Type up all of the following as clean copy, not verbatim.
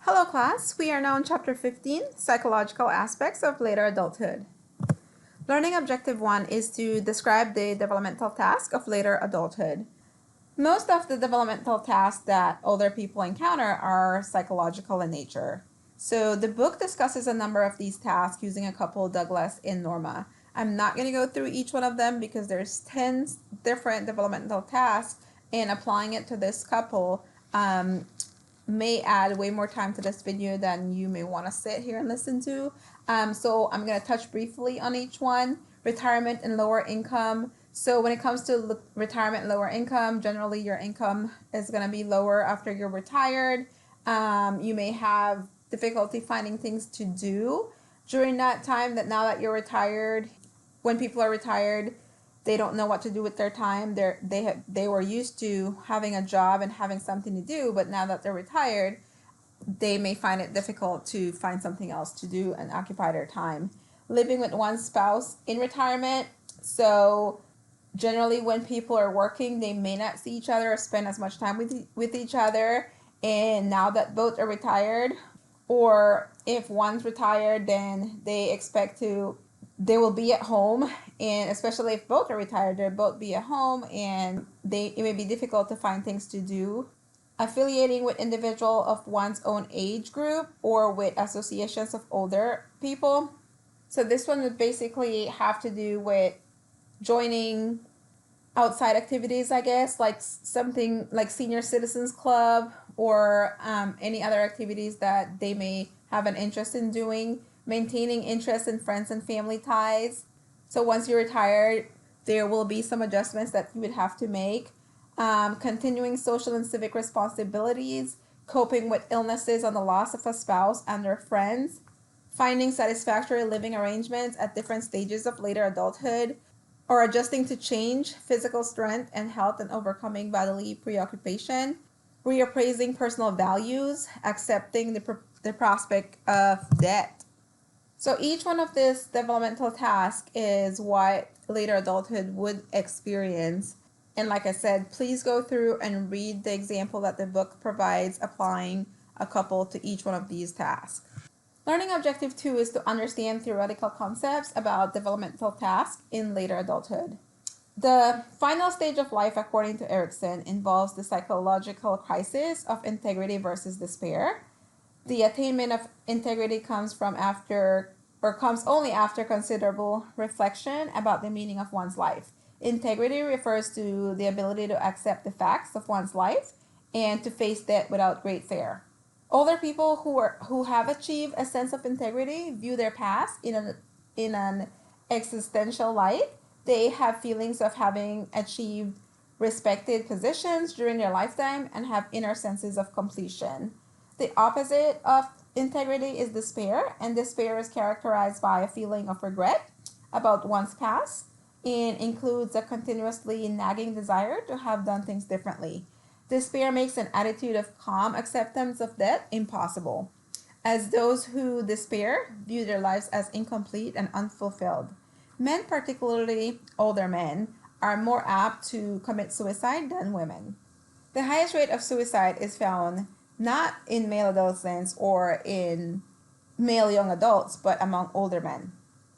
Hello class, we are now in chapter 15, Psychological Aspects of Later Adulthood. Learning objective 1 is to describe the developmental task of later adulthood. Most of the developmental tasks that older people encounter are psychological in nature. So the book discusses a number of these tasks using a couple, Douglas and Norma. I'm not going to go through each one of them because there's 10 different developmental tasks, and applying it to this couple may add way more time to this video than you may want to sit here and listen to. So I'm going to touch briefly on each one. Retirement and lower income. So when it comes to retirement and lower income, generally your income is going to be lower after you're retired. You may have difficulty finding things to do during that time, that now that you're retired. When people are retired, they don't know what to do with their time. They were used to having a job and having something to do, but now that they're retired, they may find it difficult to find something else to do and occupy their time. Living with one spouse in retirement. So generally when people are working, they may not see each other or spend as much time with each other. And now that both are retired, or if one's retired, then they will be at home, and especially if both are retired, they'll both be at home, and it may be difficult to find things to do. Affiliating with individual of one's own age group or with associations of older people. So this one would basically have to do with joining outside activities, I guess, like something like senior citizens club or any other activities that they may have an interest in doing. Maintaining interest in friends and family ties. So once you're retired, there will be some adjustments that you would have to make. Continuing social and civic responsibilities, coping with illnesses and the loss of a spouse and their friends, finding satisfactory living arrangements at different stages of later adulthood, or adjusting to change, physical strength and health, and overcoming bodily preoccupation, reappraising personal values, accepting the prospect of death. So each one of these developmental tasks is what later adulthood would experience. And like I said, please go through and read the example that the book provides, applying a couple to each one of these tasks. Learning objective 2 is to understand theoretical concepts about developmental tasks in later adulthood. The final stage of life, according to Erikson, involves the psychological crisis of integrity versus despair. The attainment of integrity comes only after considerable reflection about the meaning of one's life. Integrity refers to the ability to accept the facts of one's life and to face death without great fear. Older people who have achieved a sense of integrity view their past in an existential light. They have feelings of having achieved respected positions during their lifetime and have inner senses of completion. The opposite of integrity is despair, and despair is characterized by a feeling of regret about one's past and includes a continuously nagging desire to have done things differently. Despair makes an attitude of calm acceptance of death impossible, as those who despair view their lives as incomplete and unfulfilled. Men, particularly older men, are more apt to commit suicide than women. The highest rate of suicide is found not in male adolescents or in male young adults, but among older men.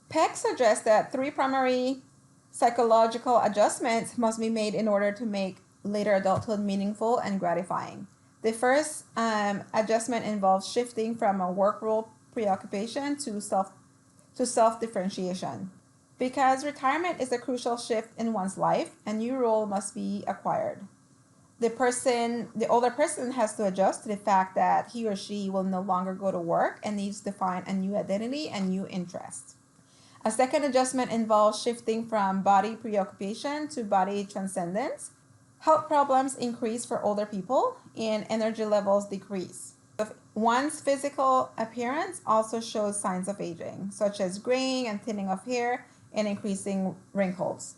Peck suggests that 3 primary psychological adjustments must be made in order to make later adulthood meaningful and gratifying. The first adjustment involves shifting from a work role preoccupation to self-differentiation. Because retirement is a crucial shift in one's life, a new role must be acquired. The older person has to adjust to the fact that he or she will no longer go to work and needs to find a new identity and new interests. A second adjustment involves shifting from body preoccupation to body transcendence. Health problems increase for older people and energy levels decrease. One's physical appearance also shows signs of aging, such as graying and thinning of hair and increasing wrinkles.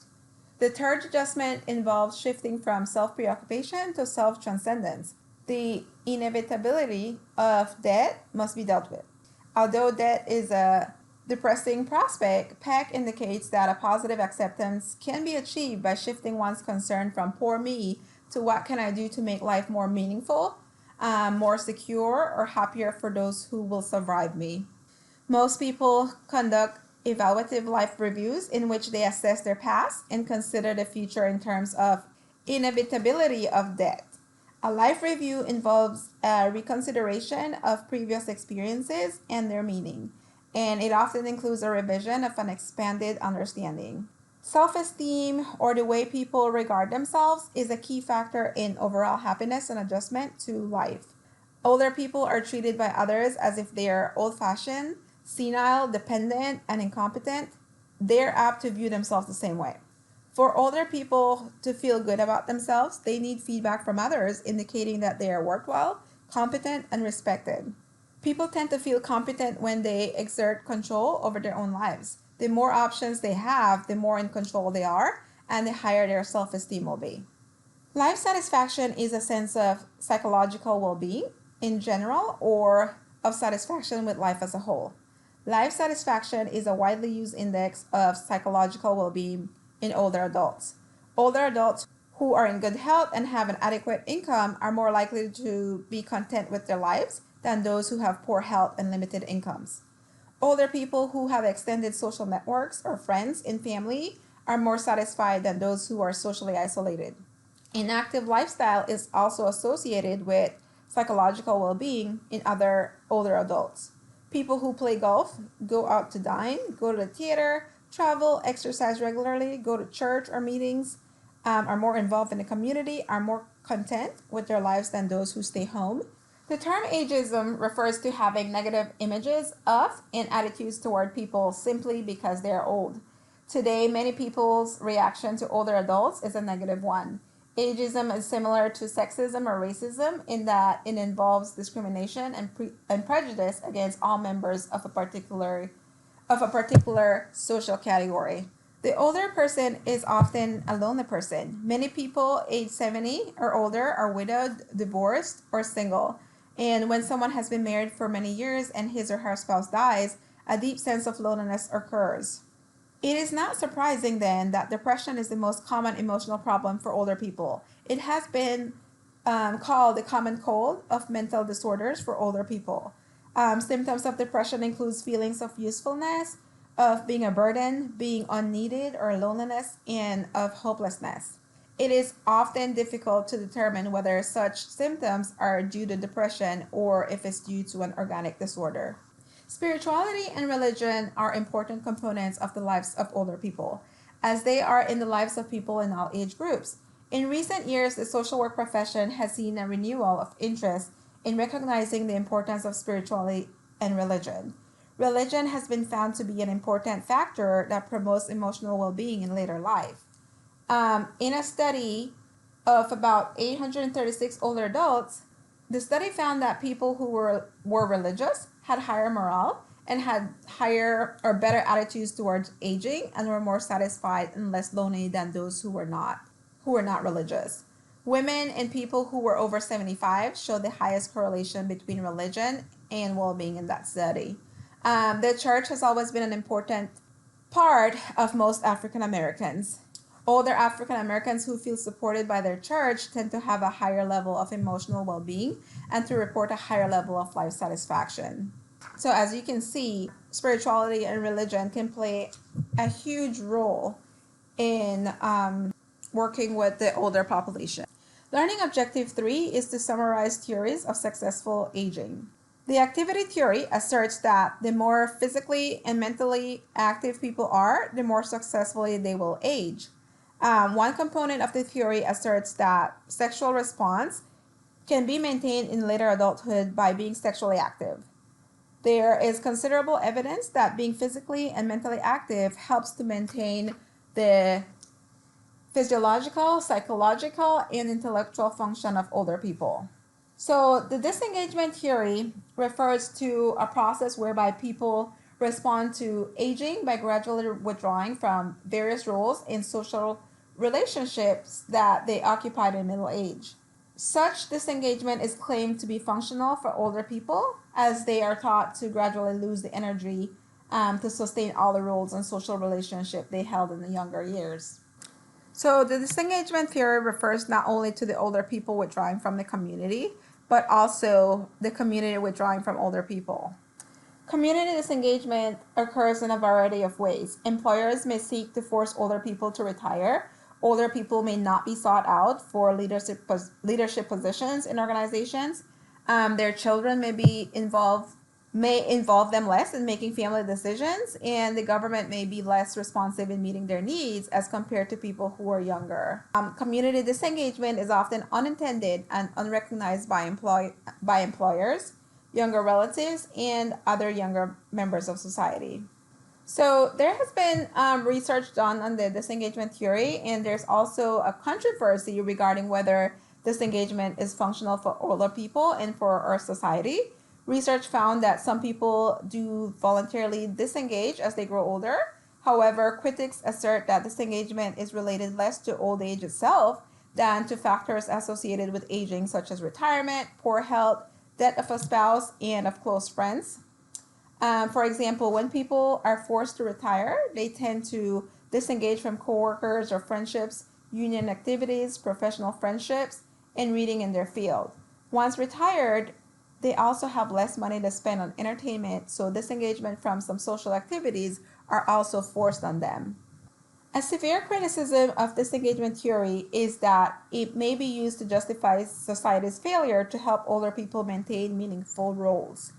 The third adjustment involves shifting from self-preoccupation to self-transcendence. The inevitability of death must be dealt with. Although death is a depressing prospect, Peck indicates that a positive acceptance can be achieved by shifting one's concern from poor me to what can I do to make life more meaningful. more secure, or happier for those who will survive me. Most people conduct evaluative life reviews in which they assess their past and consider the future in terms of inevitability of death. A life review involves a reconsideration of previous experiences and their meaning, and it often includes a revision of an expanded understanding. Self-esteem, or the way people regard themselves, is a key factor in overall happiness and adjustment to life. Older people are treated by others as if they are old-fashioned, senile, dependent, and incompetent. They're apt to view themselves the same way. For older people to feel good about themselves, they need feedback from others indicating that they are worthwhile, competent, and respected. People tend to feel competent when they exert control over their own lives. The more options they have, the more in control they are, and the higher their self-esteem will be. Life satisfaction is a sense of psychological well-being in general, or of satisfaction with life as a whole. Life satisfaction is a widely used index of psychological well-being in older adults. Older adults who are in good health and have an adequate income are more likely to be content with their lives than those who have poor health and limited incomes. Older people who have extended social networks or friends in family are more satisfied than those who are socially isolated. An active lifestyle is also associated with psychological well-being in other older adults. People who play golf, go out to dine, go to the theater, travel, exercise regularly, go to church or meetings, are more involved in the community, are more content with their lives than those who stay home. The term ageism refers to having negative images of and attitudes toward people simply because they are old. Today, many people's reaction to older adults is a negative one. Ageism is similar to sexism or racism in that it involves discrimination and prejudice against all members of a particular social category. The older person is often a lonely person. Many people age 70 or older are widowed, divorced, or single. And when someone has been married for many years and his or her spouse dies, a deep sense of loneliness occurs. It is not surprising then that depression is the most common emotional problem for older people. It has been called the common cold of mental disorders for older people. Symptoms of depression includes feelings of usefulness, of being a burden, being unneeded or loneliness, and of hopelessness. It is often difficult to determine whether such symptoms are due to depression or if it's due to an organic disorder. Spirituality and religion are important components of the lives of older people, as they are in the lives of people in all age groups. In recent years, the social work profession has seen a renewal of interest in recognizing the importance of spirituality and religion. Religion has been found to be an important factor that promotes emotional well-being in later life. In a study of about 836 older adults, the study found that people who were religious had higher morale and had higher or better attitudes towards aging and were more satisfied and less lonely than those who were not religious. Women and people who were over 75 showed the highest correlation between religion and well-being in that study. The church has always been an important part of most African Americans. Older African Americans who feel supported by their church tend to have a higher level of emotional well-being and to report a higher level of life satisfaction. So as you can see, spirituality and religion can play a huge role in working with the older population. Learning objective 3 is to summarize theories of successful aging. The activity theory asserts that the more physically and mentally active people are, the more successfully they will age. One component of the theory asserts that sexual response can be maintained in later adulthood by being sexually active. There is considerable evidence that being physically and mentally active helps to maintain the physiological, psychological, and intellectual function of older people. So the disengagement theory refers to a process whereby people respond to aging by gradually withdrawing from various roles in social relationships that they occupied in middle age. Such disengagement is claimed to be functional for older people as they are taught to gradually lose the energy to sustain all the roles and social relationships they held in the younger years. So the disengagement theory refers not only to the older people withdrawing from the community, but also the community withdrawing from older people. Community disengagement occurs in a variety of ways. Employers may seek to force older people to retire. Older people may not be sought out for leadership positions in organizations. Their children may involve them less in making family decisions, and the government may be less responsive in meeting their needs as compared to people who are younger. Community disengagement is often unintended and unrecognized by employers, younger relatives, and other younger members of society. So there has been research done on the disengagement theory, and there's also a controversy regarding whether disengagement is functional for older people and for our society. Research found that some people do voluntarily disengage as they grow older. However, critics assert that disengagement is related less to old age itself than to factors associated with aging, such as retirement, poor health, death of a spouse, and of close friends. For example, when people are forced to retire, they tend to disengage from coworkers or friendships, union activities, professional friendships, and reading in their field. Once retired, they also have less money to spend on entertainment, so disengagement from some social activities are also forced on them. A severe criticism of disengagement theory is that it may be used to justify society's failure to help older people maintain meaningful roles.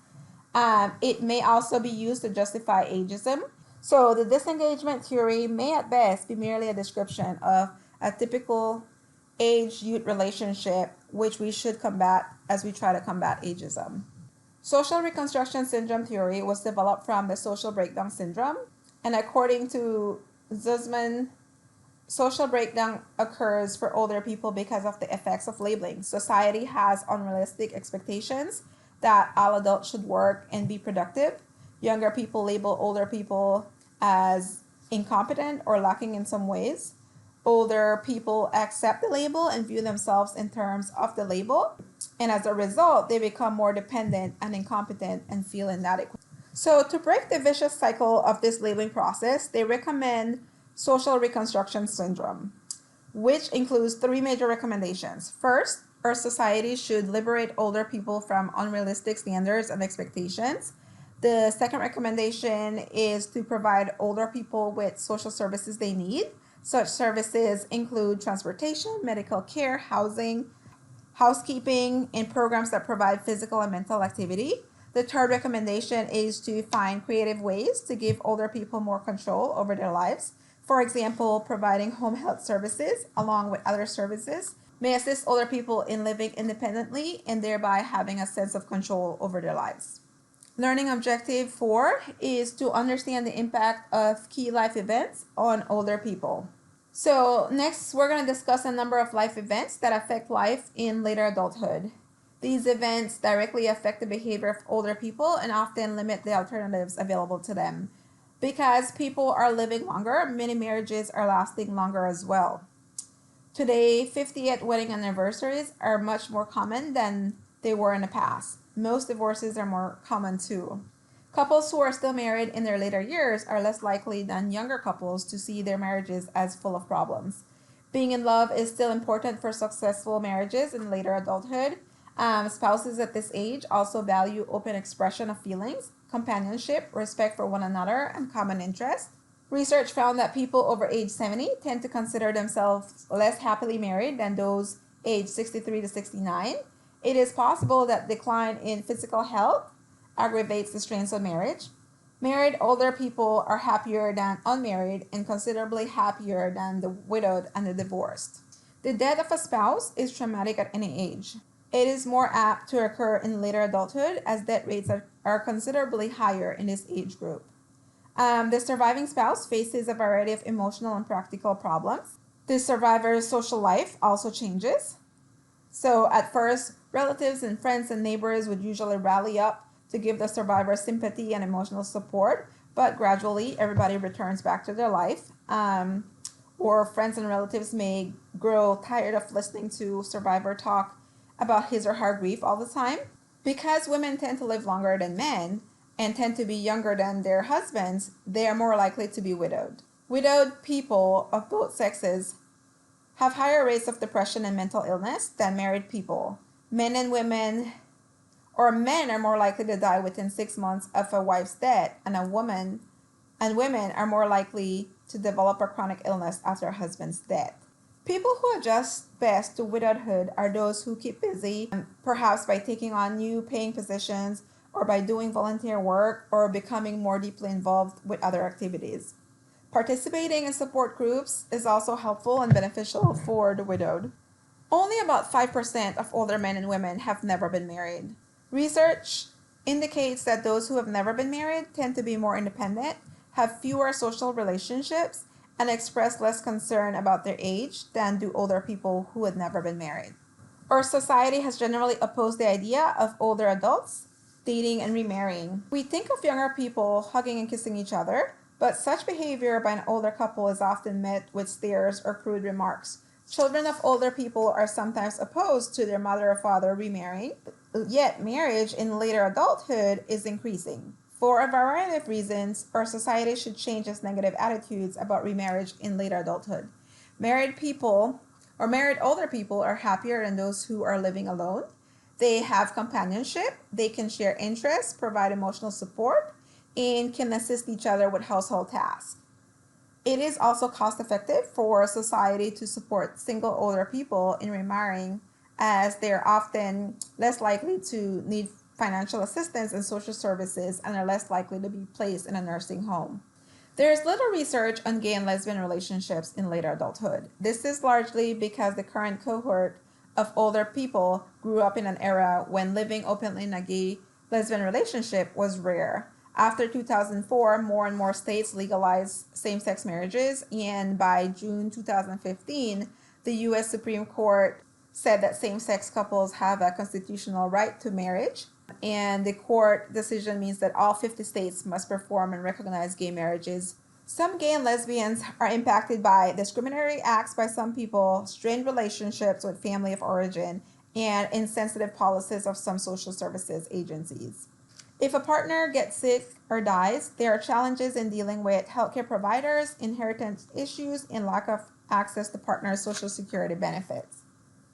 It may also be used to justify ageism. So the disengagement theory may at best be merely a description of a typical age-youth relationship, which we should combat as we try to combat ageism. Social reconstruction syndrome theory was developed from the social breakdown syndrome, and according to Zussman, social breakdown occurs for older people because of the effects of labeling. Society has unrealistic expectations that all adults should work and be productive. Younger people label older people as incompetent or lacking in some ways. Older people accept the label and view themselves in terms of the label, and as a result, they become more dependent and incompetent and feel inadequate. So to break the vicious cycle of this labeling process, they recommend social reconstruction syndrome, which includes three major recommendations. First, our society should liberate older people from unrealistic standards and expectations. The second recommendation is to provide older people with social services they need. Such services include transportation, medical care, housing, housekeeping, and programs that provide physical and mental activity. The third recommendation is to find creative ways to give older people more control over their lives. For example, providing home health services along with other services may assist older people in living independently and thereby having a sense of control over their lives. Learning objective 4 is to understand the impact of key life events on older people. So next, we're going to discuss a number of life events that affect life in later adulthood. These events directly affect the behavior of older people and often limit the alternatives available to them. Because people are living longer, many marriages are lasting longer as well. Today, 50th wedding anniversaries are much more common than they were in the past. Most divorces are more common too. Couples who are still married in their later years are less likely than younger couples to see their marriages as full of problems. Being in love is still important for successful marriages in later adulthood. Spouses at this age also value open expression of feelings, companionship, respect for one another, and common interests. Research found that people over age 70 tend to consider themselves less happily married than those aged 63 to 69. It is possible that decline in physical health aggravates the strains of marriage. Married older people are happier than unmarried and considerably happier than the widowed and the divorced. The death of a spouse is traumatic at any age. It is more apt to occur in later adulthood as death rates are considerably higher in this age group. The surviving spouse faces a variety of emotional and practical problems. The survivor's social life also changes. So at first, relatives and friends and neighbors would usually rally up to give the survivor sympathy and emotional support, but gradually everybody returns back to their life. Or friends and relatives may grow tired of listening to survivor talk about his or her grief all the time. Because women tend to live longer than men and tend to be younger than their husbands, they are more likely to be widowed. Widowed people of both sexes have higher rates of depression and mental illness than married people. Men and women, or men are more likely to die within 6 months of a wife's death, and women are more likely to develop a chronic illness after a husband's death. People who adjust best to widowhood are those who keep busy, perhaps by taking on new paying positions, or by doing volunteer work, or becoming more deeply involved with other activities. Participating in support groups is also helpful and beneficial for the widowed. Only about 5% of older men and women have never been married. Research indicates that those who have never been married tend to be more independent, have fewer social relationships, and express less concern about their age than do older people who had never been married. Our society has generally opposed the idea of older adults dating and remarrying. We think of younger people hugging and kissing each other, but such behavior by an older couple is often met with stares or crude remarks. Children of older people are sometimes opposed to their mother or father remarrying, yet marriage in later adulthood is increasing. For a variety of reasons, our society should change its negative attitudes about remarriage in later adulthood. Married older people are happier than those who are living alone. They have companionship, they can share interests, provide emotional support, and can assist each other with household tasks. It is also cost effective for society to support single older people in remarrying, as they're often less likely to need financial assistance and social services and are less likely to be placed in a nursing home. There is little research on gay and lesbian relationships in later adulthood. This is largely because the current cohort of older people grew up in an era when living openly in a gay lesbian relationship was rare. After 2004, more and more states legalized same-sex marriages, and by June 2015, the U.S. Supreme Court said that same-sex couples have a constitutional right to marriage, and the court decision means that all 50 states must perform and recognize gay marriages. Some gay and lesbians are impacted by discriminatory acts by some people, strained relationships with family of origin, and insensitive policies of some social services agencies. If a partner gets sick or dies, there are challenges in dealing with healthcare providers, inheritance issues, and lack of access to partners' social security benefits.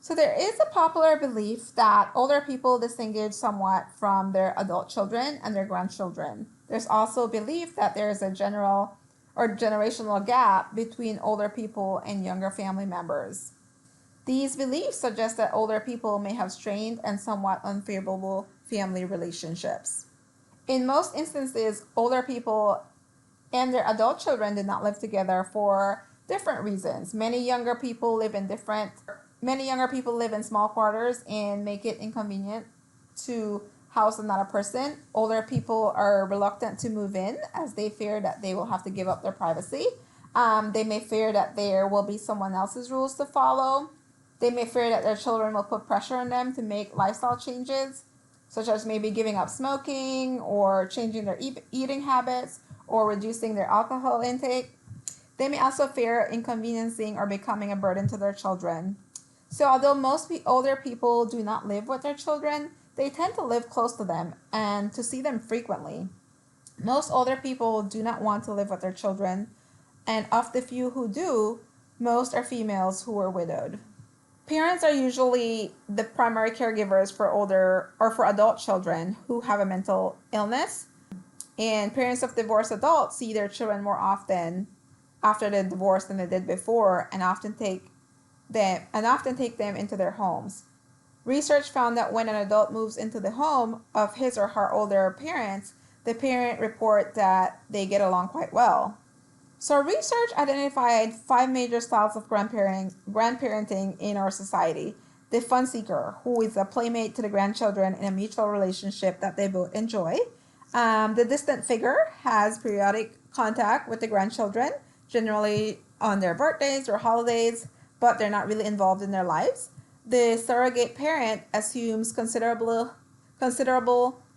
So there is a popular belief that older people disengage somewhat from their adult children and their grandchildren. There's also a belief that there is a general or generational gap between older people and younger family members. These beliefs suggest that older people may have strained and somewhat unfavorable family relationships. In most instances, older people and their adult children did not live together for different reasons. Many younger people live in small quarters and make it inconvenient to house another person. Older people are reluctant to move in as they fear that they will have to give up their privacy. They may fear that there will be someone else's rules to follow. They may fear that their children will put pressure on them to make lifestyle changes, such as maybe giving up smoking or changing their eating habits or reducing their alcohol intake. They may also fear inconveniencing or becoming a burden to their children. So although most older people do not live with their children, they tend to live close to them and to see them frequently. Most older people do not want to live with their children, and of the few who do, most are females who are widowed. Parents are usually the primary caregivers for older or for adult children who have a mental illness, and parents of divorced adults see their children more often after the divorce than they did before, and often take them into their homes. Research found that when an adult moves into the home of his or her older parents, the parent report that they get along quite well. So research identified 5 major styles of grandparenting in our society. The fun seeker, who is a playmate to the grandchildren in a mutual relationship that they both enjoy. The distant figure has periodic contact with the grandchildren, generally on their birthdays or holidays, but they're not really involved in their lives. The surrogate parent assumes considerable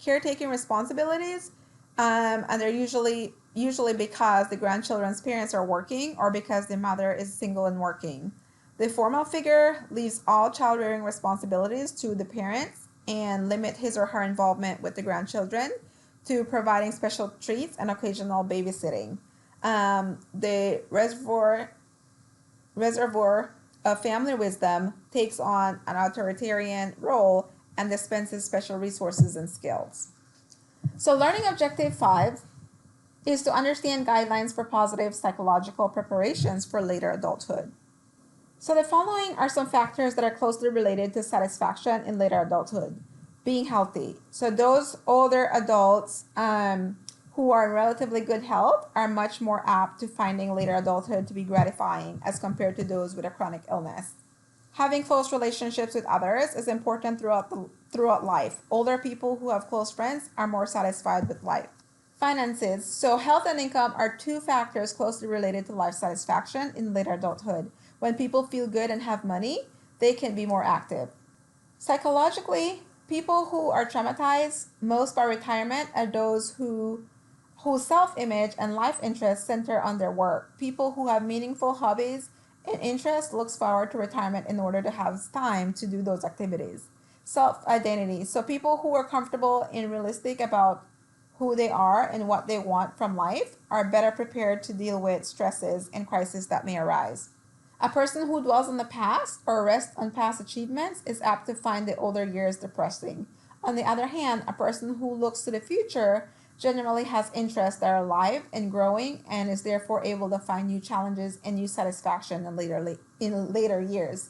caretaking responsibilities, and they're usually because the grandchildren's parents are working or because the mother is single and working. The formal figure leaves all child-rearing responsibilities to the parents and limit his or her involvement with the grandchildren to providing special treats and occasional babysitting. The reservoir of family wisdom takes on an authoritarian role and dispenses special resources and skills. So learning objective 5 is to understand guidelines for positive psychological preparations for later adulthood. So the following are some factors that are closely related to satisfaction in later adulthood. Being healthy. So those older adults who are in relatively good health are much more apt to finding later adulthood to be gratifying as compared to those with a chronic illness. Having close relationships with others is important throughout life. Older people who have close friends are more satisfied with life. Finances. So health and income are two factors closely related to life satisfaction in later adulthood. When people feel good and have money, they can be more active. Psychologically, people who are traumatized most by retirement are those whose self-image and life interests center on their work. People who have meaningful hobbies and interests looks forward to retirement in order to have time to do those activities. Self-identity. So people who are comfortable and realistic about who they are and what they want from life are better prepared to deal with stresses and crises that may arise. A person who dwells on the past or rests on past achievements is apt to find the older years depressing. On the other hand, a person who looks to the future generally has interests that are alive and growing and is therefore able to find new challenges and new satisfaction in later years.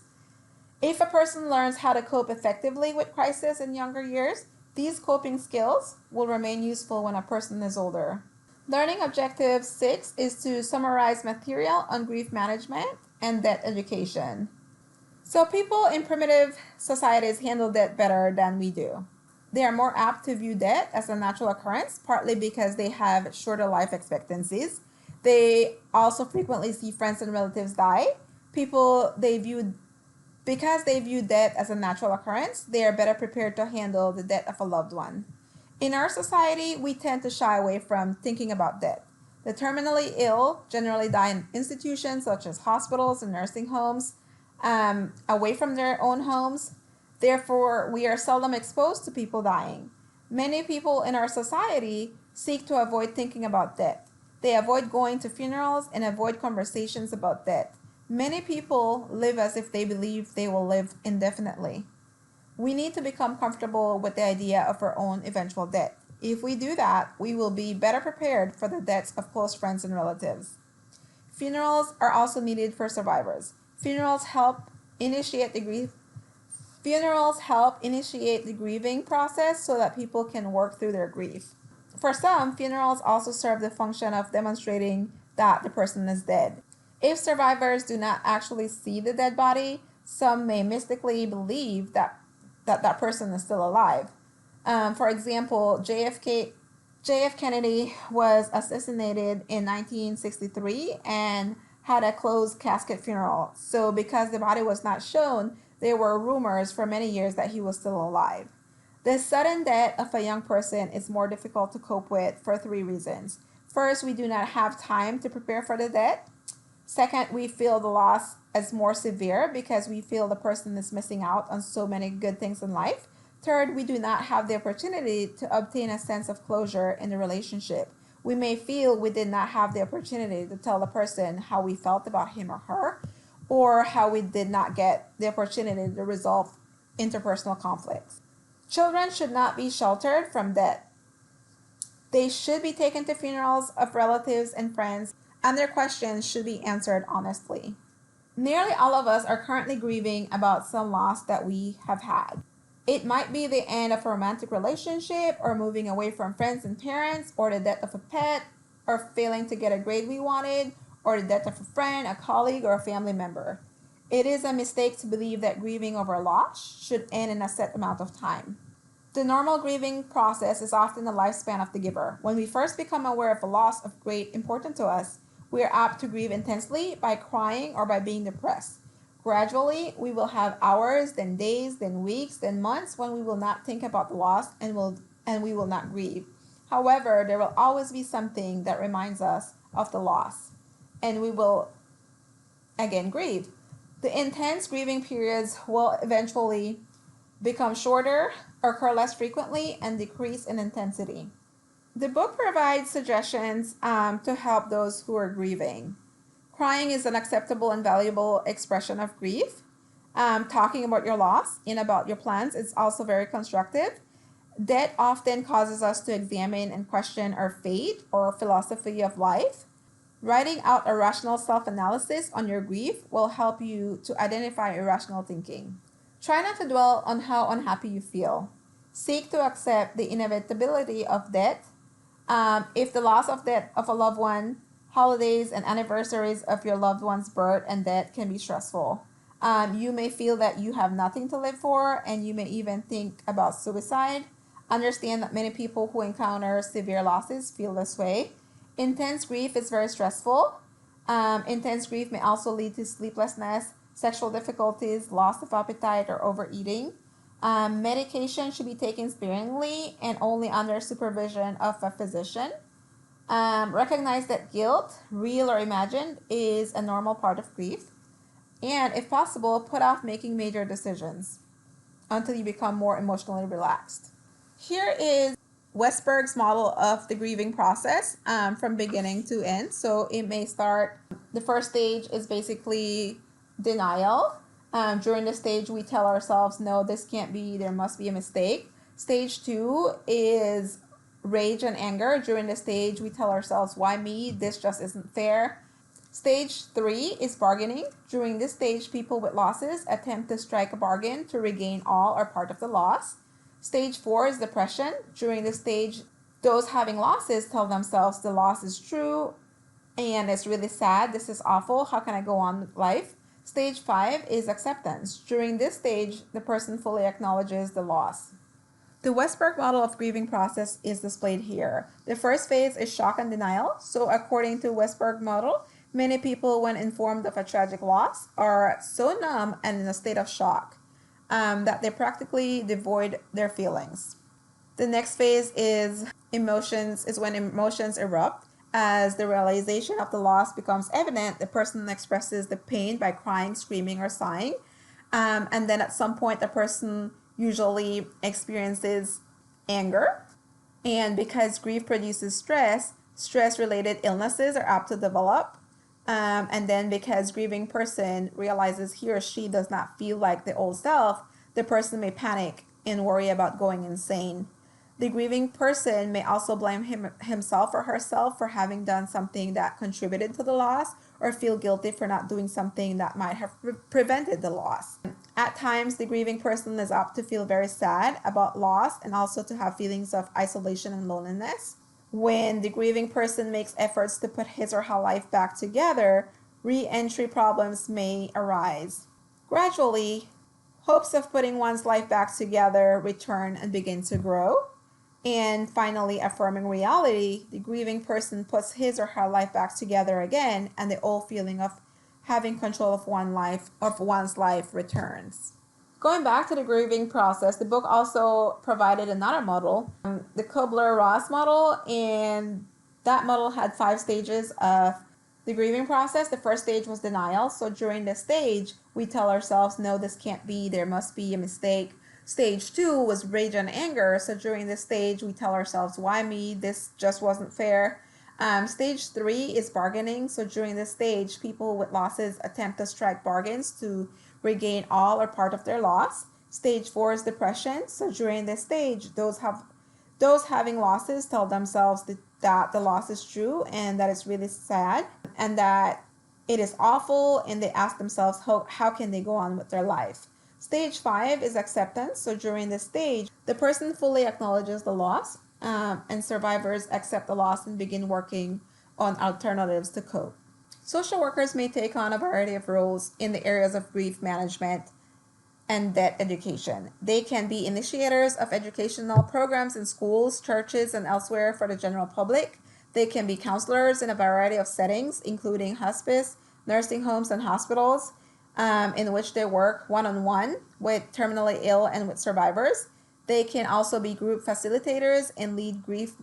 If a person learns how to cope effectively with crisis in younger years, these coping skills will remain useful when a person is older. Learning objective 6 is to summarize material on grief management and debt education. So people in primitive societies handle debt better than we do. They are more apt to view death as a natural occurrence, partly because they have shorter life expectancies. They also frequently see friends and relatives die. Because they view death as a natural occurrence, they are better prepared to handle the death of a loved one. In our society, we tend to shy away from thinking about death. The terminally ill generally die in institutions such as hospitals and nursing homes, away from their own homes. Therefore, we are seldom exposed to people dying. Many people in our society seek to avoid thinking about death. They avoid going to funerals and avoid conversations about death. Many people live as if they believe they will live indefinitely. We need to become comfortable with the idea of our own eventual death. If we do that, we will be better prepared for the deaths of close friends and relatives. Funerals are also needed for survivors. Funerals help initiate the grieving process so that people can work through their grief. For some, funerals also serve the function of demonstrating that the person is dead. If survivors do not actually see the dead body, some may mystically believe that person is still alive. For example, JF Kennedy was assassinated in 1963 and had a closed casket funeral. So because the body was not shown, there were rumors for many years that he was still alive. The sudden death of a young person is more difficult to cope with for 3 reasons. First, we do not have time to prepare for the death. Second, we feel the loss as more severe because we feel the person is missing out on so many good things in life. Third, we do not have the opportunity to obtain a sense of closure in the relationship. We may feel we did not have the opportunity to tell the person how we felt about him or her, or how we did not get the opportunity to resolve interpersonal conflicts. Children should not be sheltered from death. They should be taken to funerals of relatives and friends, and their questions should be answered honestly. Nearly all of us are currently grieving about some loss that we have had. It might be the end of a romantic relationship, or moving away from friends and parents, or the death of a pet, or failing to get a grade we wanted, or the death of a friend, a colleague, or a family member. It is a mistake to believe that grieving over a loss should end in a set amount of time. The normal grieving process is often the lifespan of the giver. When we first become aware of a loss of great importance to us, we are apt to grieve intensely by crying or by being depressed. Gradually, we will have hours, then days, then weeks, then months when we will not think about the loss and we will not grieve. However, there will always be something that reminds us of the loss, and we will again grieve. The intense grieving periods will eventually become shorter, occur less frequently, and decrease in intensity. The book provides suggestions to help those who are grieving. Crying is an acceptable and valuable expression of grief. Talking about your loss and about your plans is also very constructive. Death often causes us to examine and question our fate or philosophy of life. Writing out a rational self-analysis on your grief will help you to identify irrational thinking. Try not to dwell on how unhappy you feel. Seek to accept the inevitability of death. If the loss of death of a loved one, holidays and anniversaries of your loved one's birth and death can be stressful. You may feel that you have nothing to live for, and you may even think about suicide. Understand that many people who encounter severe losses feel this way. Intense grief is very stressful. Intense grief may also lead to sleeplessness, sexual difficulties, loss of appetite, or overeating. Medication should be taken sparingly and only under supervision of a physician. Recognize that guilt, real or imagined, is a normal part of grief. And if possible, put off making major decisions until you become more emotionally relaxed. Here is Westberg's model of the grieving process from beginning to end. So it may start, the first stage is basically denial. During this stage, we tell ourselves, no, this can't be, there must be a mistake. Stage 2 is rage and anger. During this stage, we tell ourselves, why me? This just isn't fair. Stage 3 is bargaining. During this stage, people with losses attempt to strike a bargain to regain all or part of the loss. Stage 4 is depression. During this stage, those having losses tell themselves the loss is true and it's really sad. This is awful. How can I go on with life? Stage 5 is acceptance. During this stage, the person fully acknowledges the loss. The Westberg model of grieving process is displayed here. The first phase is shock and denial. So according to Westberg model, many people, when informed of a tragic loss, are so numb and in a state of shock that they practically devoid their feelings. The next phase is emotions, is when emotions erupt. As the realization of the loss becomes evident, the person expresses the pain by crying, screaming, or sighing. And then at some point, the person usually experiences anger. And because grief produces stress, stress-related illnesses are apt to develop. And then because grieving person realizes he or she does not feel like the old self, the person may panic and worry about going insane. The grieving person may also blame himself or herself for having done something that contributed to the loss, or feel guilty for not doing something that might have prevented the loss. At times, the grieving person is apt to feel very sad about loss and also to have feelings of isolation and loneliness. When the grieving person makes efforts to put his or her life back together, re-entry problems may arise. Gradually, hopes of putting one's life back together return and begin to grow. And finally, affirming reality, the grieving person puts his or her life back together again, and the old feeling of having control of one's life returns. Going back to the grieving process, the book also provided another model, the blerRoss model, and that model had 5 stages of the grieving process. The first stage was denial. So during this stage, we tell ourselves, no, this can't be, there must be a mistake. Stage 2 was rage and anger. So during this stage, we tell ourselves, why me? This just wasn't fair. Stage 3 is bargaining. So during this stage, people with losses attempt to strike bargains to regain all or part of their loss. Stage 4 is depression. So during this stage, those having losses tell themselves that the loss is true and that it's really sad and that it is awful, and they ask themselves how can they go on with their life. Stage 5 is acceptance. So during this stage, the person fully acknowledges the loss, and survivors accept the loss and begin working on alternatives to cope. Social workers may take on a variety of roles in the areas of grief management and debt education. They can be initiators of educational programs in schools, churches, and elsewhere for the general public. They can be counselors in a variety of settings, including hospice, nursing homes, and hospitals, in which they work one-on-one with terminally ill and with survivors. They can also be group facilitators and lead grief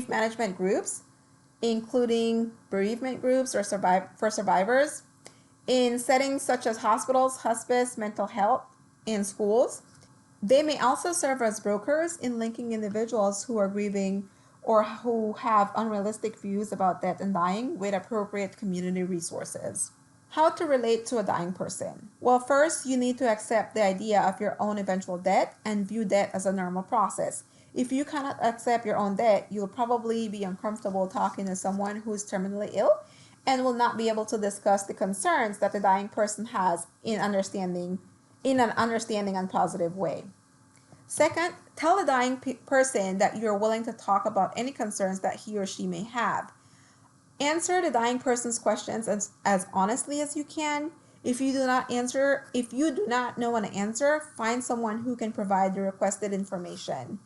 management groups, including bereavement groups or for survivors, in settings such as hospitals, hospice, mental health, and schools. They may also serve as brokers in linking individuals who are grieving or who have unrealistic views about death and dying with appropriate community resources. How to relate to a dying person? Well, first, you need to accept the idea of your own eventual death and view death as a normal process. If you cannot accept your own death, you'll probably be uncomfortable talking to someone who is terminally ill and will not be able to discuss the concerns that the dying person has in an understanding and positive way. Second, tell the dying person that you're willing to talk about any concerns that he or she may have. Answer the dying person's questions as honestly as you can. If you do not know an answer, find someone who can provide the requested information.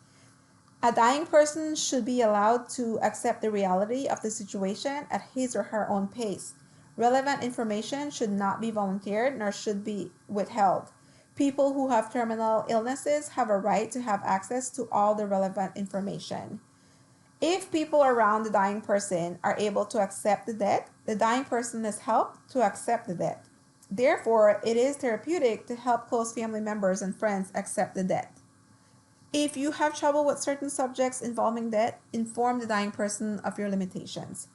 A dying person should be allowed to accept the reality of the situation at his or her own pace. Relevant information should not be volunteered nor should be withheld. People who have terminal illnesses have a right to have access to all the relevant information. If people around the dying person are able to accept the death, the dying person is helped to accept the death. Therefore, it is therapeutic to help close family members and friends accept the death. If you have trouble with certain subjects involving death, inform the dying person of your limitations.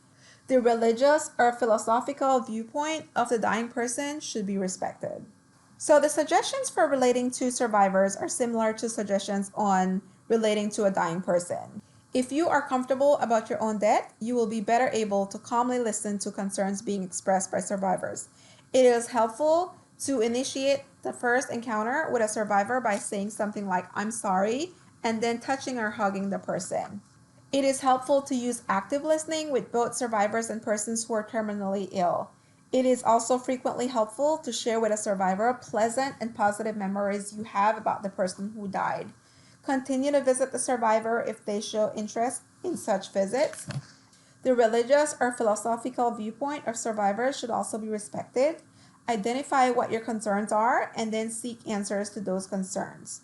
The religious or philosophical viewpoint of the dying person should be respected. So the suggestions for relating to survivors are similar to suggestions on relating to a dying person. If you are comfortable about your own death, you will be better able to calmly listen to concerns being expressed by survivors. It is helpful to initiate the first encounter with a survivor by saying something like, "I'm sorry," and then touching or hugging the person. It is helpful to use active listening with both survivors and persons who are terminally ill. It is also frequently helpful to share with a survivor pleasant and positive memories you have about the person who died. Continue to visit the survivor if they show interest in such visits. The religious or philosophical viewpoint of survivors should also be respected. Identify what your concerns are and then seek answers to those concerns.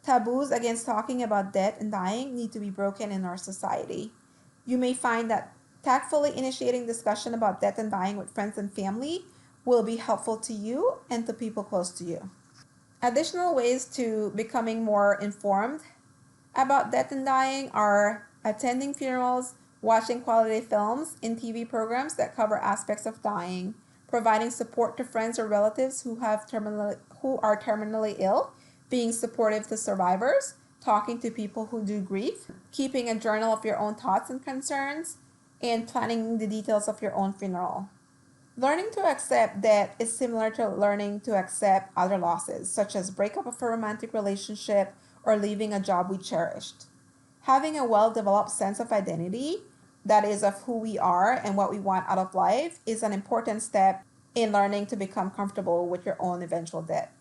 Taboos against talking about death and dying need to be broken in our society. You may find that tactfully initiating discussion about death and dying with friends and family will be helpful to you and to people close to you. Additional ways to becoming more informed about death and dying are attending funerals, watching quality films and TV programs that cover aspects of dying, providing support to friends or relatives who are terminally ill, being supportive to survivors, talking to people who do grief, keeping a journal of your own thoughts and concerns, and planning the details of your own funeral. Learning to accept death is similar to learning to accept other losses, such as breakup of a romantic relationship or leaving a job we cherished. Having a well-developed sense of identity, that is, of who we are and what we want out of life, is an important step in learning to become comfortable with your own eventual death.